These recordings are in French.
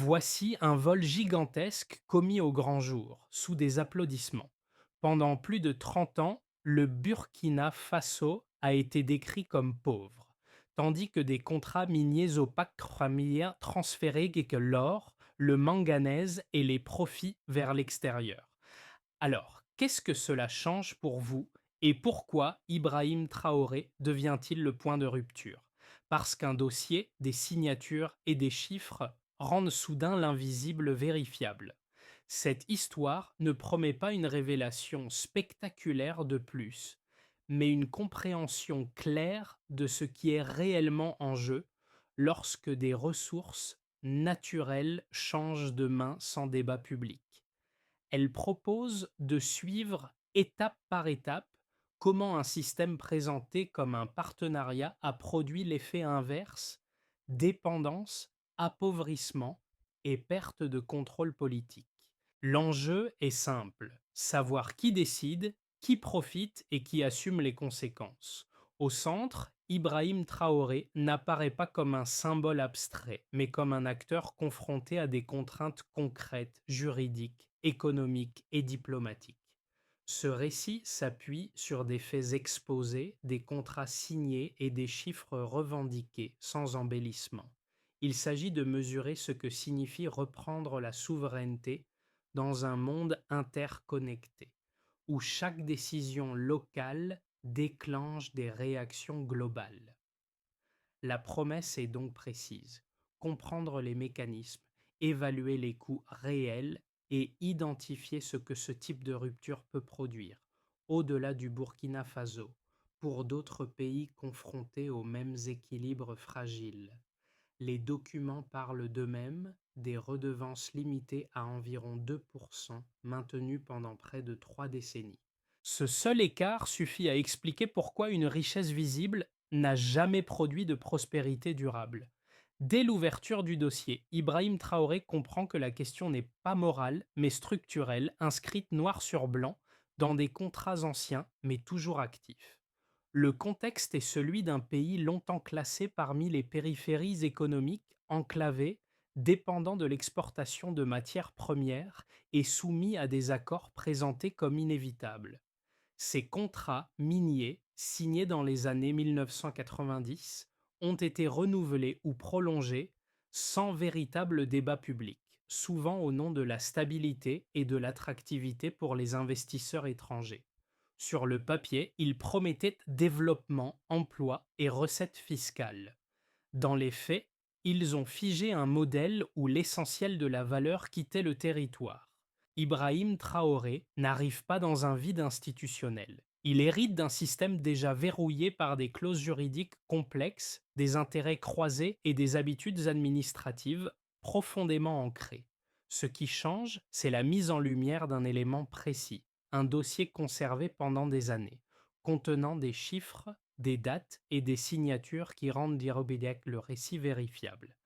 Voici un vol gigantesque commis au grand jour, sous des applaudissements. Pendant plus de 30 ans, le Burkina Faso a été décrit comme pauvre, tandis que des contrats miniers opaques familiers transféraient que l'or, le manganèse et les profits vers l'extérieur. Alors, qu'est-ce que cela change pour vous et pourquoi Ibrahim Traoré devient-il le point de rupture? Parce qu'un dossier, des signatures et des chiffres rendent soudain l'invisible vérifiable. Cette histoire ne promet pas une révélation spectaculaire de plus, mais une compréhension claire de ce qui est réellement en jeu lorsque des ressources naturelles changent de main sans débat public. Elle propose de suivre étape par étape comment un système présenté comme un partenariat a produit l'effet inverse: dépendance, appauvrissement et perte de contrôle politique. L'enjeu est simple: savoir qui décide, qui profite et qui assume les conséquences. Au centre, Ibrahim Traoré n'apparaît pas comme un symbole abstrait, mais comme un acteur confronté à des contraintes concrètes, juridiques, économiques et diplomatiques. Ce récit s'appuie sur des faits exposés, des contrats signés et des chiffres revendiqués, sans embellissement. Il s'agit de mesurer ce que signifie reprendre la souveraineté dans un monde interconnecté, où chaque décision locale déclenche des réactions globales. La promesse est donc précise: comprendre les mécanismes, évaluer les coûts réels et identifier ce que ce type de rupture peut produire, au-delà du Burkina Faso, pour d'autres pays confrontés aux mêmes équilibres fragiles. Les documents parlent d'eux-mêmes: des redevances limitées à environ 2% maintenues pendant près de 3 décennies. Ce seul écart suffit à expliquer pourquoi une richesse visible n'a jamais produit de prospérité durable. Dès l'ouverture du dossier, Ibrahim Traoré comprend que la question n'est pas morale, mais structurelle, inscrite noir sur blanc dans des contrats anciens, mais toujours actifs. Le contexte est celui d'un pays longtemps classé parmi les périphéries économiques, enclavé, dépendant de l'exportation de matières premières et soumis à des accords présentés comme inévitables. Ces contrats miniers, signés dans les années 1990, ont été renouvelés ou prolongés sans véritable débat public, souvent au nom de la stabilité et de l'attractivité pour les investisseurs étrangers. Sur le papier, ils promettaient développement, emploi et recettes fiscales. Dans les faits, ils ont figé un modèle où l'essentiel de la valeur quittait le territoire. Ibrahim Traoré n'arrive pas dans un vide institutionnel. Il hérite d'un système déjà verrouillé par des clauses juridiques complexes, des intérêts croisés et des habitudes administratives profondément ancrées. Ce qui change, c'est la mise en lumière d'un élément précis: un dossier conservé pendant des années, contenant des chiffres, des dates et des signatures qui rendent d'Irobideck le récit vérifiable.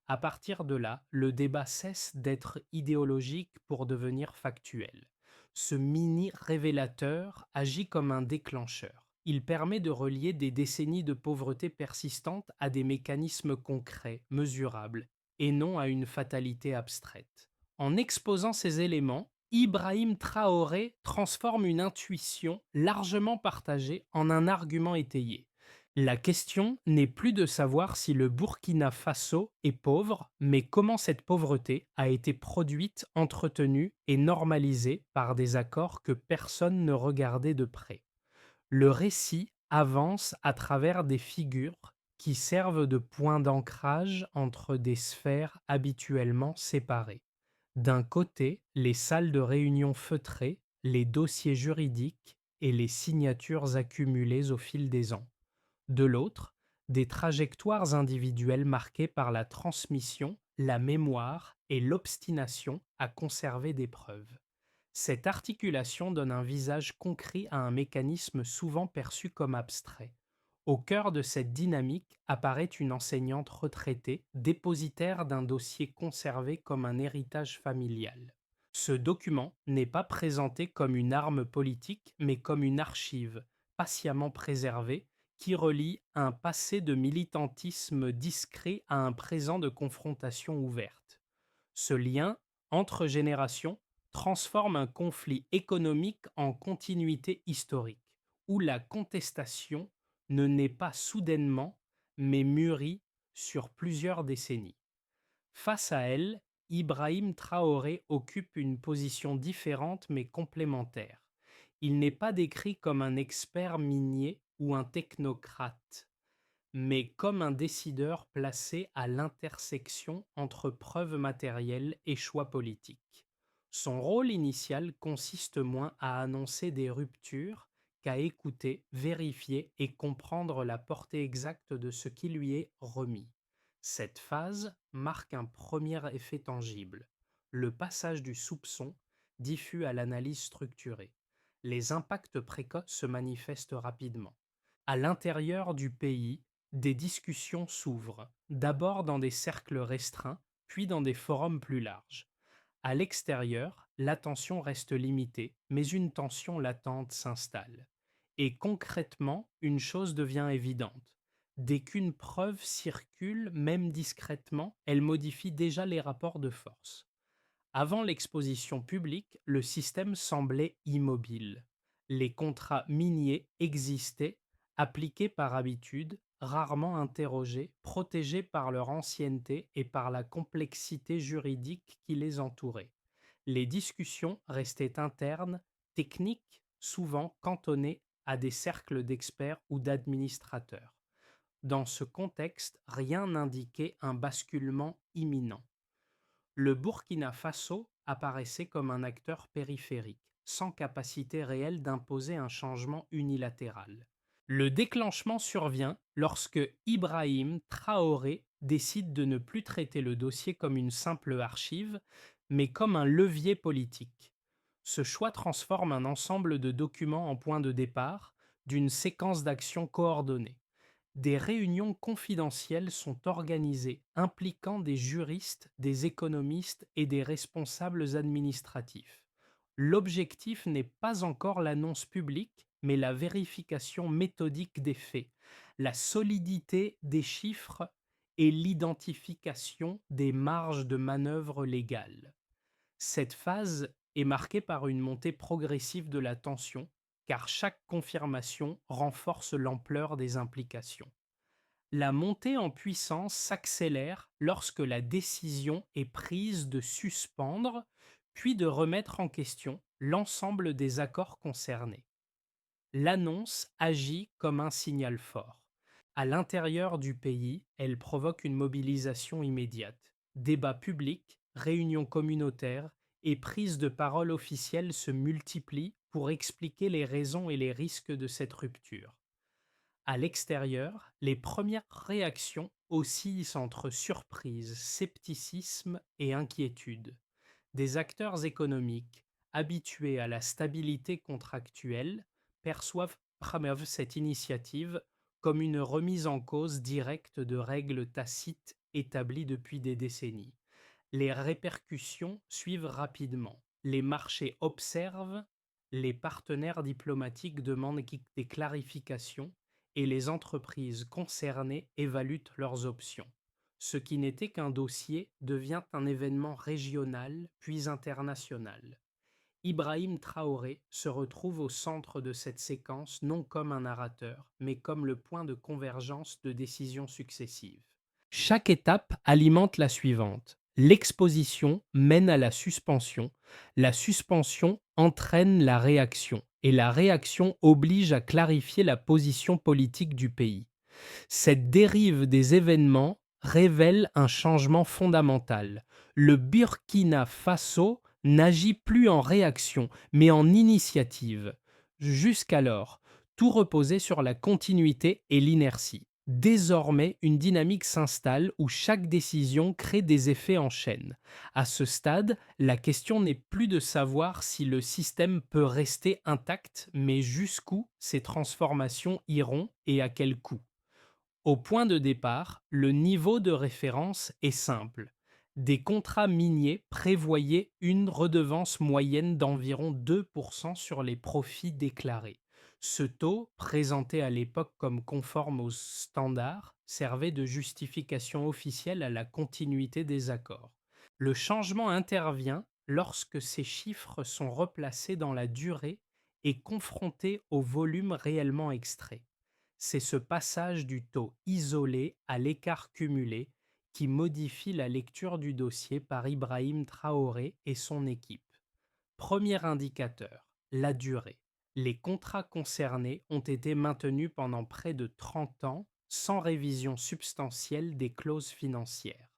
À partir de là, le débat cesse d'être idéologique pour devenir factuel. Ce mini révélateur agit comme un déclencheur. Il permet de relier des décennies de pauvreté persistante à des mécanismes concrets, mesurables, et non à une fatalité abstraite. En exposant ces éléments, Ibrahim Traoré transforme une intuition largement partagée en un argument étayé. La question n'est plus de savoir si le Burkina Faso est pauvre, mais comment cette pauvreté a été produite, entretenue et normalisée par des accords que personne ne regardait de près. Le récit avance à travers des figures qui servent de point d'ancrage entre des sphères habituellement séparées. D'un côté, les salles de réunion feutrées, les dossiers juridiques et les signatures accumulées au fil des ans. De l'autre, des trajectoires individuelles marquées par la transmission, la mémoire et l'obstination à conserver des preuves. Cette articulation donne un visage concret à un mécanisme souvent perçu comme abstrait. Au cœur de cette dynamique apparaît une enseignante retraitée, dépositaire d'un dossier conservé comme un héritage familial. Ce document n'est pas présenté comme une arme politique, mais comme une archive, patiemment préservée, qui relie un passé de militantisme discret à un présent de confrontation ouverte. Ce lien entre générations transforme un conflit économique en continuité historique, où la contestation ne naît pas soudainement, mais mûrit sur plusieurs décennies. Face à elle, Ibrahim Traoré occupe une position différente mais complémentaire. Il n'est pas décrit comme un expert minier ou un technocrate, mais comme un décideur placé à l'intersection entre preuves matérielles et choix politiques. Son rôle initial consiste moins à annoncer des ruptures qu'à écouter, vérifier et comprendre la portée exacte de ce qui lui est remis. Cette phase marque un premier effet tangible, le passage du soupçon diffus à l'analyse structurée. Les impacts précoces se manifestent rapidement. À l'intérieur du pays, des discussions s'ouvrent, d'abord dans des cercles restreints, puis dans des forums plus larges. À l'extérieur, l'attention reste limitée, mais une tension latente s'installe. Et concrètement, une chose devient évidente. Dès qu'une preuve circule, même discrètement, elle modifie déjà les rapports de force. Avant l'exposition publique, le système semblait immobile. Les contrats miniers existaient, appliqués par habitude, rarement interrogés, protégés par leur ancienneté et par la complexité juridique qui les entourait. Les discussions restaient internes, techniques, souvent cantonnées à des cercles d'experts ou d'administrateurs. Dans ce contexte, rien n'indiquait un basculement imminent. Le Burkina Faso apparaissait comme un acteur périphérique, sans capacité réelle d'imposer un changement unilatéral. Le déclenchement survient lorsque Ibrahim Traoré décide de ne plus traiter le dossier comme une simple archive, mais comme un levier politique. Ce choix transforme un ensemble de documents en point de départ d'une séquence d'actions coordonnées. Des réunions confidentielles sont organisées impliquant des juristes, des économistes et des responsables administratifs. L'objectif n'est pas encore l'annonce publique, mais la vérification méthodique des faits, la solidité des chiffres et l'identification des marges de manœuvre légales. Cette phase est marquée par une montée progressive de la tension, car chaque confirmation renforce l'ampleur des implications. La montée en puissance s'accélère lorsque la décision est prise de suspendre, puis de remettre en question l'ensemble des accords concernés. L'annonce agit comme un signal fort. À l'intérieur du pays, elle provoque une mobilisation immédiate. Débats publics, réunions communautaires et prises de parole officielles se multiplient pour expliquer les raisons et les risques de cette rupture. À l'extérieur, les premières réactions oscillent entre surprise, scepticisme et inquiétude. Des acteurs économiques, habitués à la stabilité contractuelle, perçoivent cette initiative comme une remise en cause directe de règles tacites établies depuis des décennies. Les répercussions suivent rapidement. Les marchés observent, les partenaires diplomatiques demandent des clarifications et les entreprises concernées évaluent leurs options. Ce qui n'était qu'un dossier devient un événement régional puis international. Ibrahim Traoré se retrouve au centre de cette séquence non comme un narrateur, mais comme le point de convergence de décisions successives. Chaque étape alimente la suivante. L'exposition mène à la suspension entraîne la réaction, et la réaction oblige à clarifier la position politique du pays. Cette dérive des événements révèle un changement fondamental. Le Burkina Faso n'agit plus en réaction, mais en initiative. Jusqu'alors, tout reposait sur la continuité et l'inertie. Désormais, une dynamique s'installe où chaque décision crée des effets en chaîne. À ce stade, la question n'est plus de savoir si le système peut rester intact, mais jusqu'où ces transformations iront et à quel coût. Au point de départ, le niveau de référence est simple. Des contrats miniers prévoyaient une redevance moyenne d'environ 2% sur les profits déclarés. Ce taux, présenté à l'époque comme conforme aux standards, servait de justification officielle à la continuité des accords. Le changement intervient lorsque ces chiffres sont replacés dans la durée et confrontés au volume réellement extrait. C'est ce passage du taux isolé à l'écart cumulé qui modifie la lecture du dossier par Ibrahim Traoré et son équipe. Premier indicateur, la durée. Les contrats concernés ont été maintenus pendant près de 30 ans sans révision substantielle des clauses financières.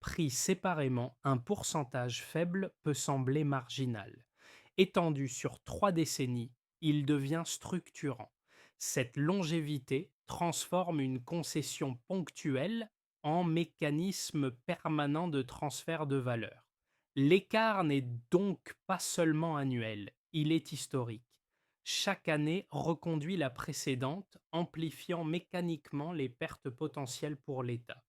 Pris séparément, un pourcentage faible peut sembler marginal. Étendu sur 3 décennies, il devient structurant. Cette longévité transforme une concession ponctuelle en mécanisme permanent de transfert de valeur. L'écart n'est donc pas seulement annuel, il est historique. Chaque année reconduit la précédente, amplifiant mécaniquement les pertes potentielles pour l'État.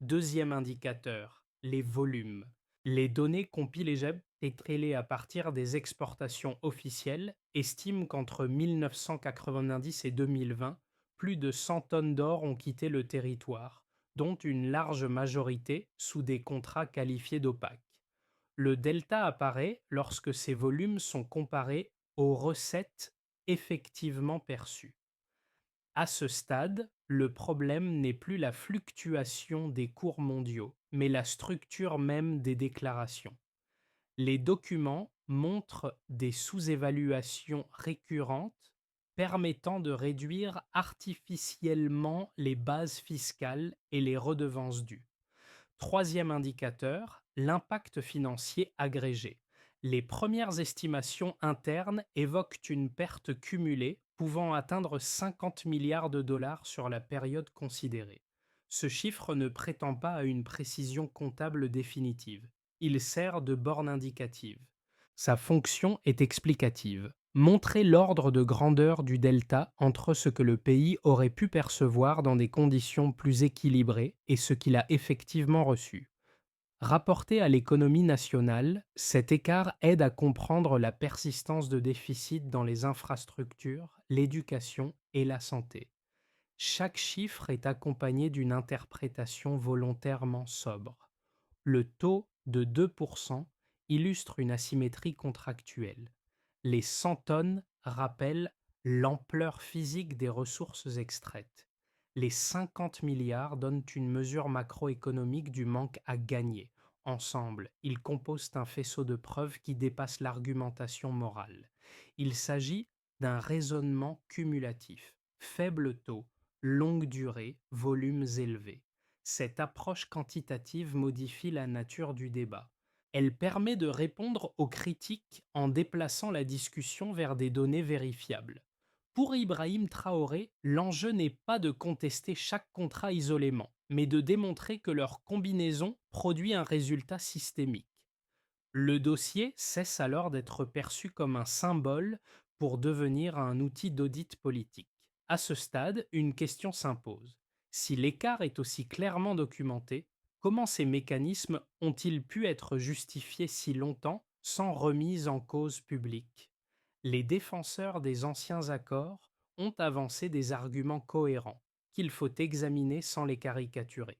Deuxième indicateur, les volumes. Les données compilées et trailées à partir des exportations officielles estiment qu'entre 1990 et 2020, plus de 100 tonnes d'or ont quitté le territoire, dont une large majorité sous des contrats qualifiés d'opaques. Le delta apparaît lorsque ces volumes sont comparés aux recettes effectivement perçues. À ce stade, le problème n'est plus la fluctuation des cours mondiaux, mais la structure même des déclarations. Les documents montrent des sous-évaluations récurrentes permettant de réduire artificiellement les bases fiscales et les redevances dues. Troisième indicateur, l'impact financier agrégé. Les premières estimations internes évoquent une perte cumulée pouvant atteindre 50 milliards de dollars sur la période considérée. Ce chiffre ne prétend pas à une précision comptable définitive. Il sert de borne indicative. Sa fonction est explicative. Montrer l'ordre de grandeur du delta entre ce que le pays aurait pu percevoir dans des conditions plus équilibrées et ce qu'il a effectivement reçu. Rapporté à l'économie nationale, cet écart aide à comprendre la persistance de déficits dans les infrastructures, l'éducation et la santé. Chaque chiffre est accompagné d'une interprétation volontairement sobre. Le taux de 2% illustre une asymétrie contractuelle. Les 100 tonnes rappellent l'ampleur physique des ressources extraites. Les 50 milliards donnent une mesure macroéconomique du manque à gagner. Ensemble, ils composent un faisceau de preuves qui dépasse l'argumentation morale. Il s'agit d'un raisonnement cumulatif. Faible taux, longue durée, volumes élevés. Cette approche quantitative modifie la nature du débat. Elle permet de répondre aux critiques en déplaçant la discussion vers des données vérifiables. Pour Ibrahim Traoré, l'enjeu n'est pas de contester chaque contrat isolément, mais de démontrer que leur combinaison produit un résultat systémique. Le dossier cesse alors d'être perçu comme un symbole pour devenir un outil d'audit politique. À ce stade, une question s'impose. Si l'écart est aussi clairement documenté, comment ces mécanismes ont-ils pu être justifiés si longtemps sans remise en cause publique? Les défenseurs des anciens accords ont avancé des arguments cohérents qu'il faut examiner sans les caricaturer.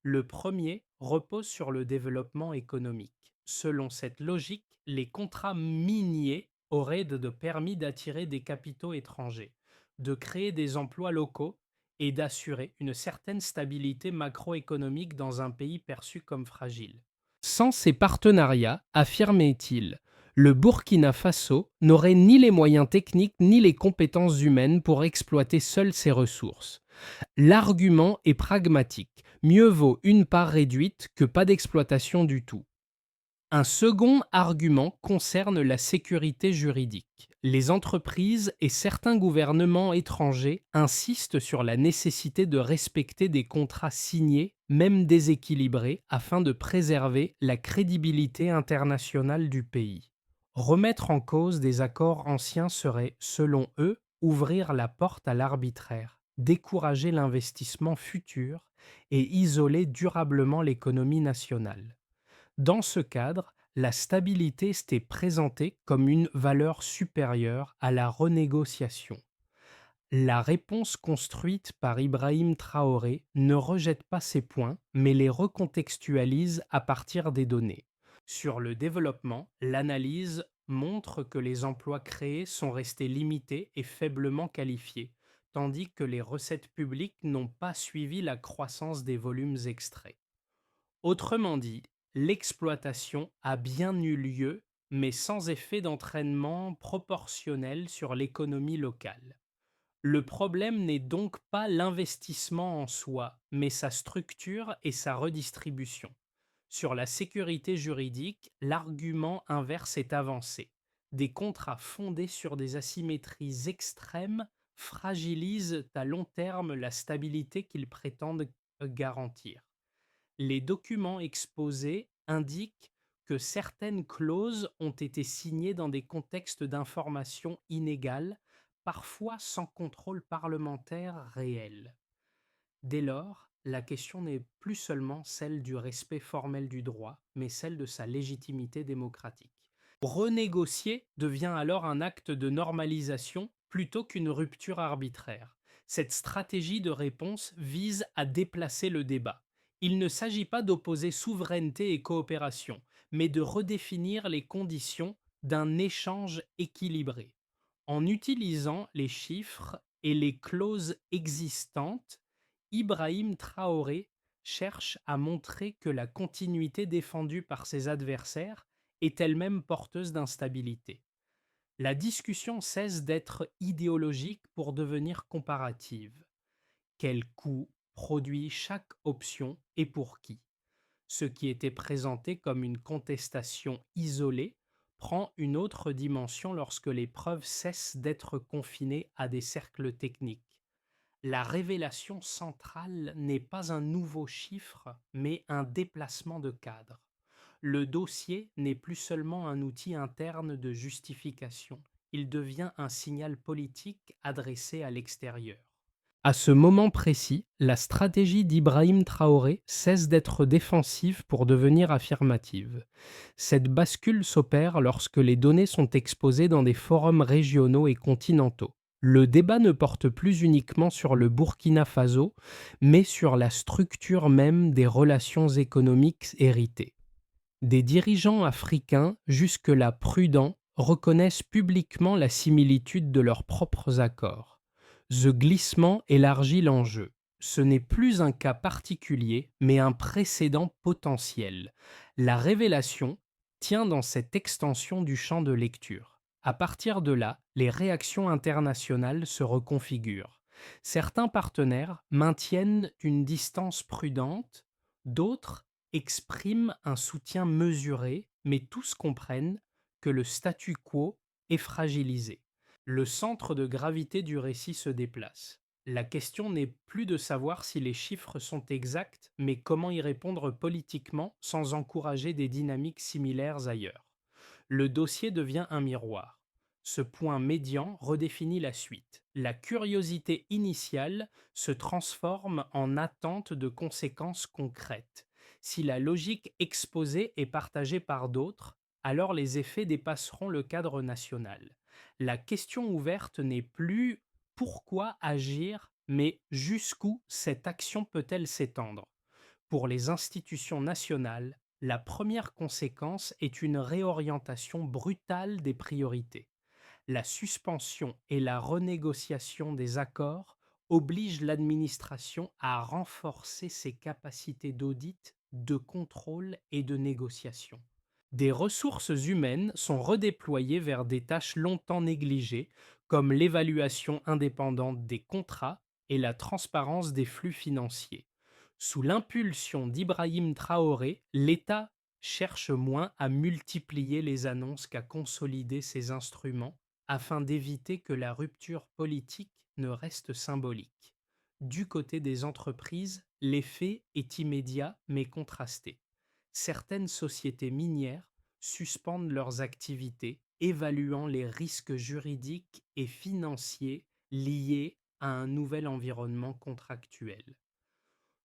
Le premier repose sur le développement économique. Selon cette logique, les contrats miniers auraient permis d'attirer des capitaux étrangers, de créer des emplois locaux et d'assurer une certaine stabilité macroéconomique dans un pays perçu comme fragile. Sans ces partenariats, affirmait-il, le Burkina Faso n'aurait ni les moyens techniques ni les compétences humaines pour exploiter seul ses ressources. L'argument est pragmatique. Mieux vaut une part réduite que pas d'exploitation du tout. Un second argument concerne la sécurité juridique. Les entreprises et certains gouvernements étrangers insistent sur la nécessité de respecter des contrats signés, même déséquilibrés, afin de préserver la crédibilité internationale du pays. Remettre en cause des accords anciens serait, selon eux, ouvrir la porte à l'arbitraire, décourager l'investissement futur et isoler durablement l'économie nationale. Dans ce cadre, la stabilité s'était présentée comme une valeur supérieure à la renégociation. La réponse construite par Ibrahim Traoré ne rejette pas ces points, mais les recontextualise à partir des données. Sur le développement, l'analyse montre que les emplois créés sont restés limités et faiblement qualifiés, tandis que les recettes publiques n'ont pas suivi la croissance des volumes extraits. Autrement dit, l'exploitation a bien eu lieu, mais sans effet d'entraînement proportionnel sur l'économie locale. Le problème n'est donc pas l'investissement en soi, mais sa structure et sa redistribution. Sur la sécurité juridique, l'argument inverse est avancé. Des contrats fondés sur des asymétries extrêmes fragilisent à long terme la stabilité qu'ils prétendent garantir. Les documents exposés indiquent que certaines clauses ont été signées dans des contextes d'information inégales, parfois sans contrôle parlementaire réel. Dès lors, la question n'est plus seulement celle du respect formel du droit, mais celle de sa légitimité démocratique. Renégocier devient alors un acte de normalisation plutôt qu'une rupture arbitraire. Cette stratégie de réponse vise à déplacer le débat. Il ne s'agit pas d'opposer souveraineté et coopération, mais de redéfinir les conditions d'un échange équilibré. En utilisant les chiffres et les clauses existantes, Ibrahim Traoré cherche à montrer que la continuité défendue par ses adversaires est elle-même porteuse d'instabilité. La discussion cesse d'être idéologique pour devenir comparative. Quel coût produit chaque option et pour qui? Ce qui était présenté comme une contestation isolée prend une autre dimension lorsque les preuves cessent d'être confinées à des cercles techniques. La révélation centrale n'est pas un nouveau chiffre, mais un déplacement de cadre. Le dossier n'est plus seulement un outil interne de justification, il devient un signal politique adressé à l'extérieur. À ce moment précis, la stratégie d'Ibrahim Traoré cesse d'être défensive pour devenir affirmative. Cette bascule s'opère lorsque les données sont exposées dans des forums régionaux et continentaux. Le débat ne porte plus uniquement sur le Burkina Faso, mais sur la structure même des relations économiques héritées. Des dirigeants africains, jusque-là prudents, reconnaissent publiquement la similitude de leurs propres accords. Ce glissement élargit l'enjeu. Ce n'est plus un cas particulier, mais un précédent potentiel. La révélation tient dans cette extension du champ de lecture. À partir de là, les réactions internationales se reconfigurent. Certains partenaires maintiennent une distance prudente, d'autres expriment un soutien mesuré, mais tous comprennent que le statu quo est fragilisé. Le centre de gravité du récit se déplace. La question n'est plus de savoir si les chiffres sont exacts, mais comment y répondre politiquement sans encourager des dynamiques similaires ailleurs. Le dossier devient un miroir. Ce point médian redéfinit la suite. La curiosité initiale se transforme en attente de conséquences concrètes. Si la logique exposée est partagée par d'autres, alors les effets dépasseront le cadre national. La question ouverte n'est plus pourquoi agir, mais jusqu'où cette action peut-elle s'étendre. Pour les institutions nationales, la première conséquence est une réorientation brutale des priorités. La suspension et la renégociation des accords obligent l'administration à renforcer ses capacités d'audit, de contrôle et de négociation. Des ressources humaines sont redéployées vers des tâches longtemps négligées, comme l'évaluation indépendante des contrats et la transparence des flux financiers. Sous l'impulsion d'Ibrahim Traoré, l'État cherche moins à multiplier les annonces qu'à consolider ses instruments afin d'éviter que la rupture politique ne reste symbolique. Du côté des entreprises, l'effet est immédiat mais contrasté. Certaines sociétés minières suspendent leurs activités, évaluant les risques juridiques et financiers liés à un nouvel environnement contractuel.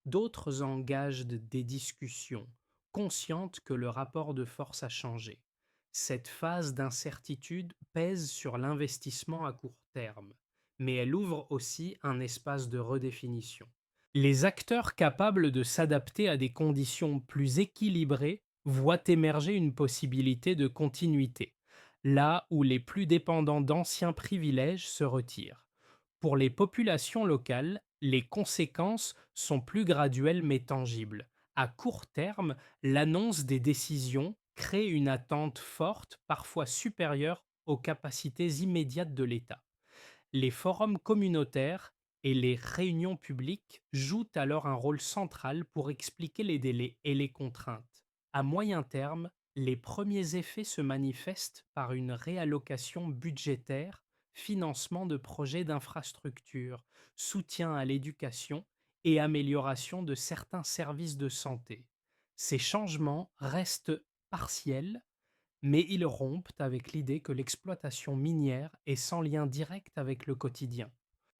D'autres engagent des discussions, conscientes que le rapport de force a changé. Cette phase d'incertitude pèse sur l'investissement à court terme, mais elle ouvre aussi un espace de redéfinition. Les acteurs capables de s'adapter à des conditions plus équilibrées voient émerger une possibilité de continuité, là où les plus dépendants d'anciens privilèges se retirent. Pour les populations locales, les conséquences sont plus graduelles mais tangibles. À court terme, l'annonce des décisions crée une attente forte, parfois supérieure aux capacités immédiates de l'État. Les forums communautaires et les réunions publiques jouent alors un rôle central pour expliquer les délais et les contraintes. À moyen terme, les premiers effets se manifestent par une réallocation budgétaire, financement de projets d'infrastructure, soutien à l'éducation et amélioration de certains services de santé. Ces changements restent partiels, mais ils rompent avec l'idée que l'exploitation minière est sans lien direct avec le quotidien.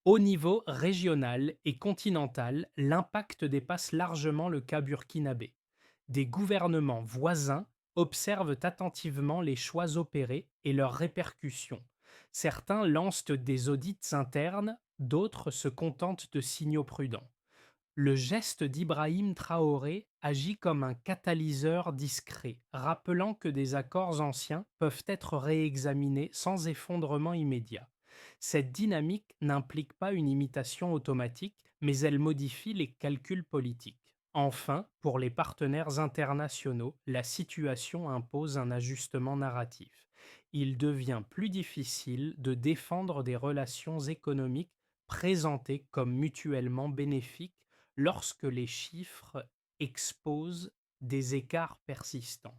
Au niveau régional et continental, l'impact dépasse largement le cas burkinabé. Des gouvernements voisins observent attentivement les choix opérés et leurs répercussions. Certains lancent des audits internes, d'autres se contentent de signaux prudents. Le geste d'Ibrahim Traoré agit comme un catalyseur discret, rappelant que des accords anciens peuvent être réexaminés sans effondrement immédiat. Cette dynamique n'implique pas une imitation automatique, mais elle modifie les calculs politiques. Enfin, pour les partenaires internationaux, la situation impose un ajustement narratif. Il devient plus difficile de défendre des relations économiques présentées comme mutuellement bénéfiques lorsque les chiffres exposent des écarts persistants.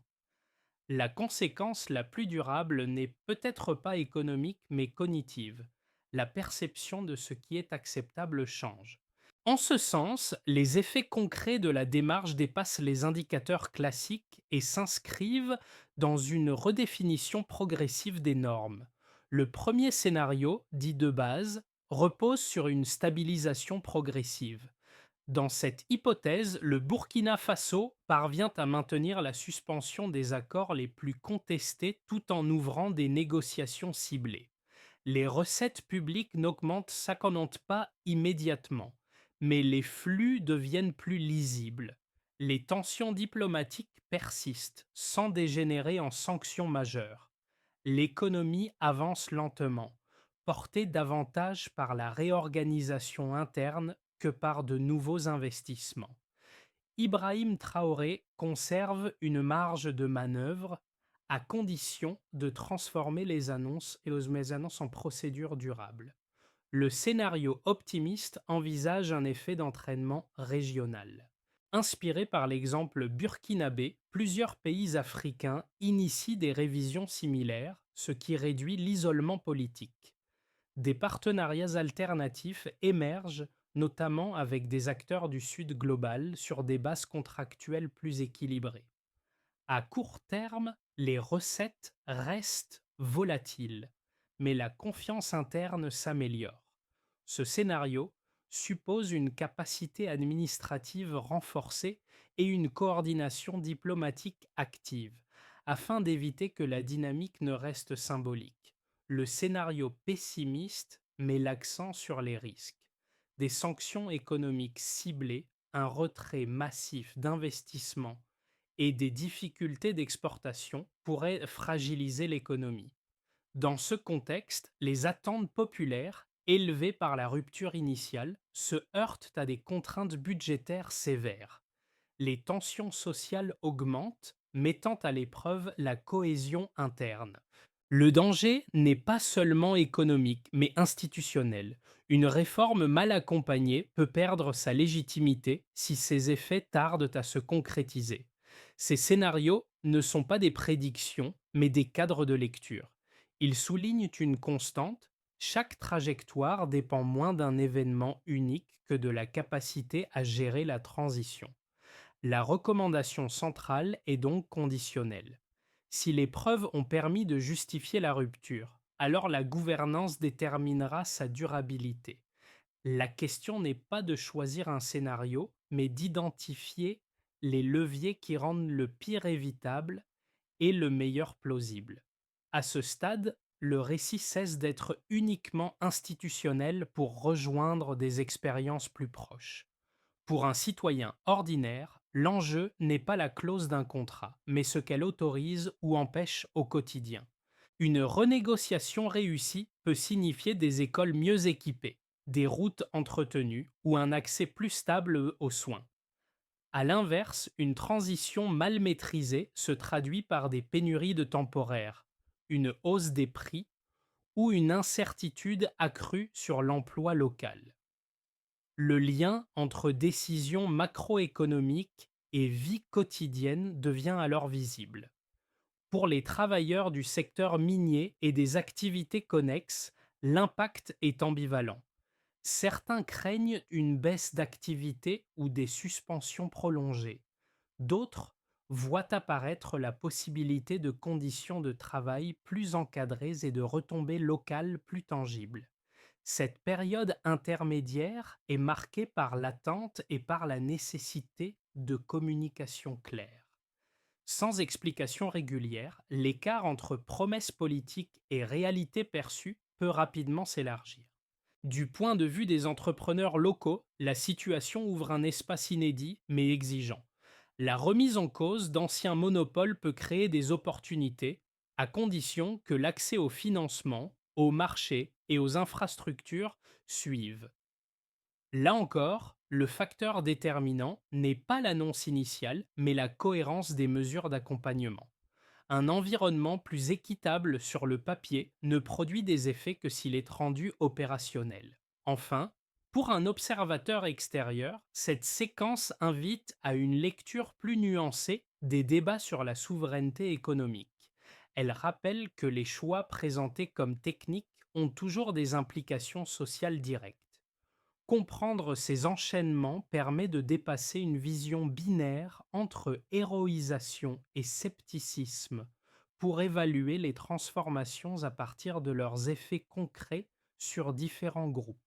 La conséquence la plus durable n'est peut-être pas économique mais cognitive. La perception de ce qui est acceptable change. En ce sens, les effets concrets de la démarche dépassent les indicateurs classiques et s'inscrivent dans une redéfinition progressive des normes. Le premier scénario, dit de base, repose sur une stabilisation progressive. Dans cette hypothèse, le Burkina Faso parvient à maintenir la suspension des accords les plus contestés tout en ouvrant des négociations ciblées. Les recettes publiques s'augmentent pas immédiatement, mais les flux deviennent plus lisibles. Les tensions diplomatiques persistent sans dégénérer en sanctions majeures. L'économie avance lentement, portée davantage par la réorganisation interne que par de nouveaux investissements. Ibrahim Traoré conserve une marge de manœuvre à condition de transformer les annonces en procédures durables. Le scénario optimiste envisage un effet d'entraînement régional. Inspiré par l'exemple burkinabé, plusieurs pays africains initient des révisions similaires, ce qui réduit l'isolement politique. Des partenariats alternatifs émergent, notamment avec des acteurs du Sud global, sur des bases contractuelles plus équilibrées. À court terme, les recettes restent volatiles, mais la confiance interne s'améliore. Ce scénario suppose une capacité administrative renforcée et une coordination diplomatique active, afin d'éviter que la dynamique ne reste symbolique. Le scénario pessimiste met l'accent sur les risques. Des sanctions économiques ciblées, un retrait massif d'investissements et des difficultés d'exportation pourraient fragiliser l'économie. Dans ce contexte, les attentes populaires, élevées par la rupture initiale, se heurtent à des contraintes budgétaires sévères. Les tensions sociales augmentent, mettant à l'épreuve la cohésion interne. Le danger n'est pas seulement économique, mais institutionnel. Une réforme mal accompagnée peut perdre sa légitimité si ses effets tardent à se concrétiser. Ces scénarios ne sont pas des prédictions, mais des cadres de lecture. Ils soulignent une constante: chaque trajectoire dépend moins d'un événement unique que de la capacité à gérer la transition. La recommandation centrale est donc conditionnelle. Si les preuves ont permis de justifier la rupture, alors la gouvernance déterminera sa durabilité. La question n'est pas de choisir un scénario, mais d'identifier les leviers qui rendent le pire évitable et le meilleur plausible. À ce stade, le récit cesse d'être uniquement institutionnel pour rejoindre des expériences plus proches. Pour un citoyen ordinaire, l'enjeu n'est pas la clause d'un contrat, mais ce qu'elle autorise ou empêche au quotidien. Une renégociation réussie peut signifier des écoles mieux équipées, des routes entretenues ou un accès plus stable aux soins. À l'inverse, une transition mal maîtrisée se traduit par des pénuries de temporaires, une hausse des prix ou une incertitude accrue sur l'emploi local. Le lien entre décisions macroéconomiques et vie quotidienne devient alors visible. Pour les travailleurs du secteur minier et des activités connexes, l'impact est ambivalent. Certains craignent une baisse d'activité ou des suspensions prolongées. D'autres voient apparaître la possibilité de conditions de travail plus encadrées et de retombées locales plus tangibles. Cette période intermédiaire est marquée par l'attente et par la nécessité de communication claire. Sans explication régulière, l'écart entre promesses politiques et réalité perçue peut rapidement s'élargir. Du point de vue des entrepreneurs locaux, la situation ouvre un espace inédit mais exigeant. La remise en cause d'anciens monopoles peut créer des opportunités, à condition que l'accès au financement, aux marchés et aux infrastructures suive. Là encore, le facteur déterminant n'est pas l'annonce initiale, mais la cohérence des mesures d'accompagnement. Un environnement plus équitable sur le papier ne produit des effets que s'il est rendu opérationnel. Enfin, pour un observateur extérieur, cette séquence invite à une lecture plus nuancée des débats sur la souveraineté économique. Elle rappelle que les choix présentés comme techniques ont toujours des implications sociales directes. Comprendre ces enchaînements permet de dépasser une vision binaire entre héroïsation et scepticisme pour évaluer les transformations à partir de leurs effets concrets sur différents groupes.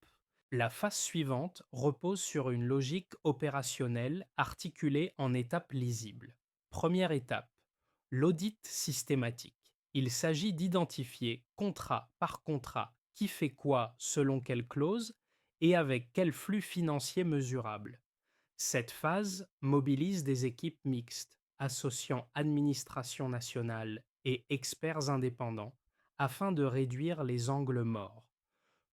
La phase suivante repose sur une logique opérationnelle articulée en étapes lisibles. Première étape, l'audit systématique. Il s'agit d'identifier contrat par contrat qui fait quoi selon quelle clause et avec quel flux financier mesurable. Cette phase mobilise des équipes mixtes, associant administration nationale et experts indépendants, afin de réduire les angles morts.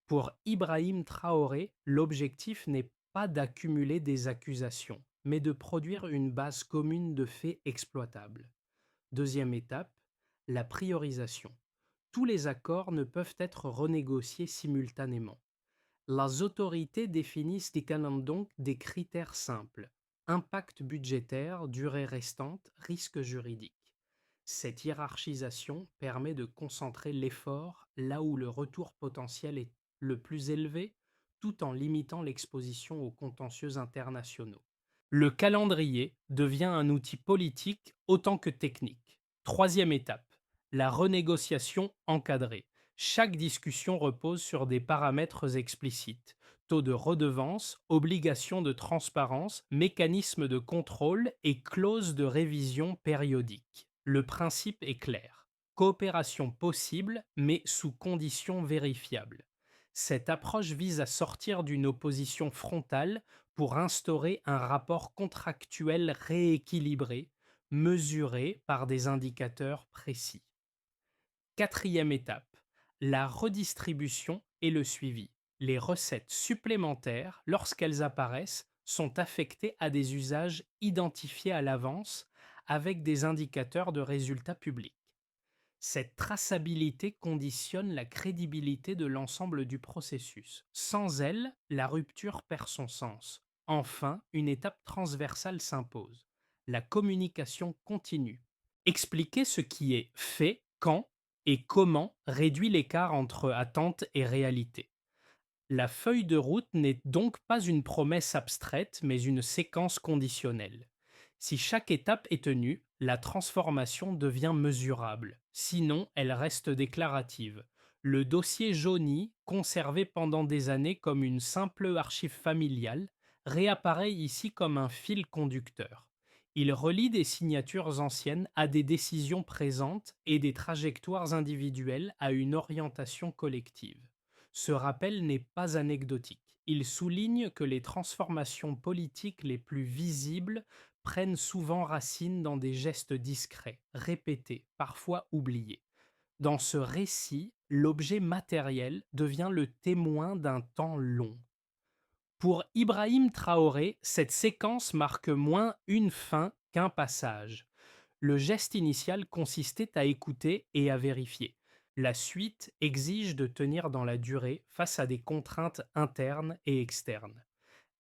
Pour Ibrahim Traoré, l'objectif n'est pas d'accumuler des accusations, mais de produire une base commune de faits exploitables. Deuxième étape, la priorisation. Tous les accords ne peuvent être renégociés simultanément. Les autorités définissent donc des critères simples: impact budgétaire, durée restante, risque juridique. Cette hiérarchisation permet de concentrer l'effort là où le retour potentiel est le plus élevé, tout en limitant l'exposition aux contentieux internationaux. Le calendrier devient un outil politique autant que technique. Troisième étape, la renégociation encadrée. Chaque discussion repose sur des paramètres explicites: taux de redevance, obligations de transparence, mécanismes de contrôle et clauses de révision périodique. Le principe est clair: coopération possible, mais sous conditions vérifiables. Cette approche vise à sortir d'une opposition frontale pour instaurer un rapport contractuel rééquilibré, mesuré par des indicateurs précis. Quatrième étape, la redistribution et le suivi. Les recettes supplémentaires, lorsqu'elles apparaissent, sont affectées à des usages identifiés à l'avance avec des indicateurs de résultats publics. Cette traçabilité conditionne la crédibilité de l'ensemble du processus. Sans elle, la rupture perd son sens. Enfin, une étape transversale s'impose: la communication continue. Expliquer ce qui est fait, quand et comment réduit l'écart entre attente et réalité. La feuille de route n'est donc pas une promesse abstraite, mais une séquence conditionnelle. Si chaque étape est tenue, la transformation devient mesurable. Sinon, elle reste déclarative. Le dossier jauni, conservé pendant des années comme une simple archive familiale, réapparaît ici comme un fil conducteur. Il relie des signatures anciennes à des décisions présentes et des trajectoires individuelles à une orientation collective. Ce rappel n'est pas anecdotique. Il souligne que les transformations politiques les plus visibles prennent souvent racine dans des gestes discrets, répétés, parfois oubliés. Dans ce récit, l'objet matériel devient le témoin d'un temps long. Pour Ibrahim Traoré, cette séquence marque moins une fin qu'un passage. Le geste initial consistait à écouter et à vérifier. La suite exige de tenir dans la durée face à des contraintes internes et externes.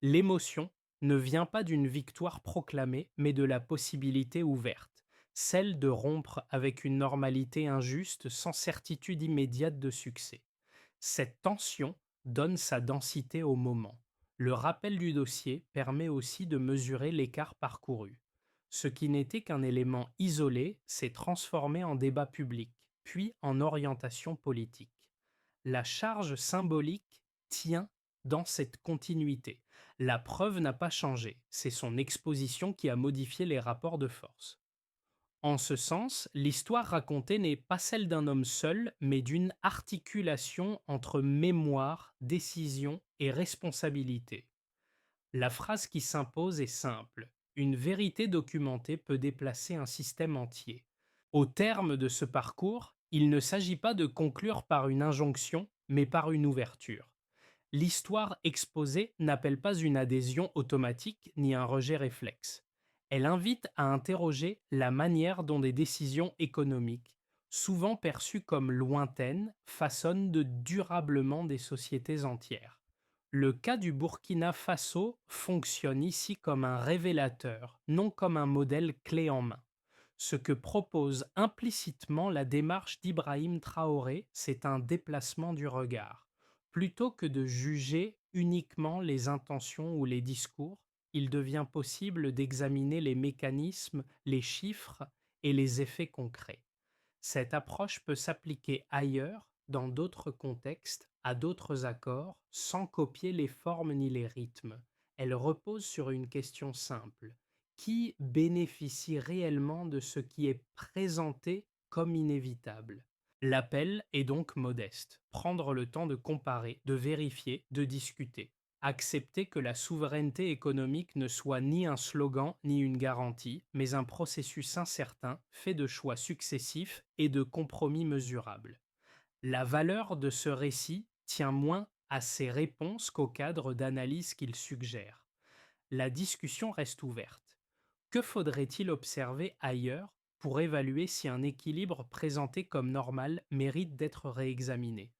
L'émotion ne vient pas d'une victoire proclamée, mais de la possibilité ouverte, celle de rompre avec une normalité injuste sans certitude immédiate de succès. Cette tension donne sa densité au moment. Le rappel du dossier permet aussi de mesurer l'écart parcouru. Ce qui n'était qu'un élément isolé s'est transformé en débat public, puis en orientation politique. La charge symbolique tient dans cette continuité. La preuve n'a pas changé, c'est son exposition qui a modifié les rapports de force. En ce sens, l'histoire racontée n'est pas celle d'un homme seul, mais d'une articulation entre mémoire, décision et responsabilité. La phrase qui s'impose est simple. Une vérité documentée peut déplacer un système entier. Au terme de ce parcours, il ne s'agit pas de conclure par une injonction, mais par une ouverture. L'histoire exposée n'appelle pas une adhésion automatique ni un rejet réflexe. Elle invite à interroger la manière dont des décisions économiques, souvent perçues comme lointaines, façonnent durablement des sociétés entières. Le cas du Burkina Faso fonctionne ici comme un révélateur, non comme un modèle clé en main. Ce que propose implicitement la démarche d'Ibrahim Traoré, c'est un déplacement du regard. Plutôt que de juger uniquement les intentions ou les discours, il devient possible d'examiner les mécanismes, les chiffres et les effets concrets. Cette approche peut s'appliquer ailleurs, dans d'autres contextes, à d'autres accords, sans copier les formes ni les rythmes. Elle repose sur une question simple. Qui bénéficie réellement de ce qui est présenté comme inévitable? L'appel est donc modeste. Prendre le temps de comparer, de vérifier, de discuter. Accepter que la souveraineté économique ne soit ni un slogan ni une garantie, mais un processus incertain, fait de choix successifs et de compromis mesurables. La valeur de ce récit tient moins à ses réponses qu'au cadre d'analyse qu'il suggère. La discussion reste ouverte. Que faudrait-il observer ailleurs pour évaluer si un équilibre présenté comme normal mérite d'être réexaminé?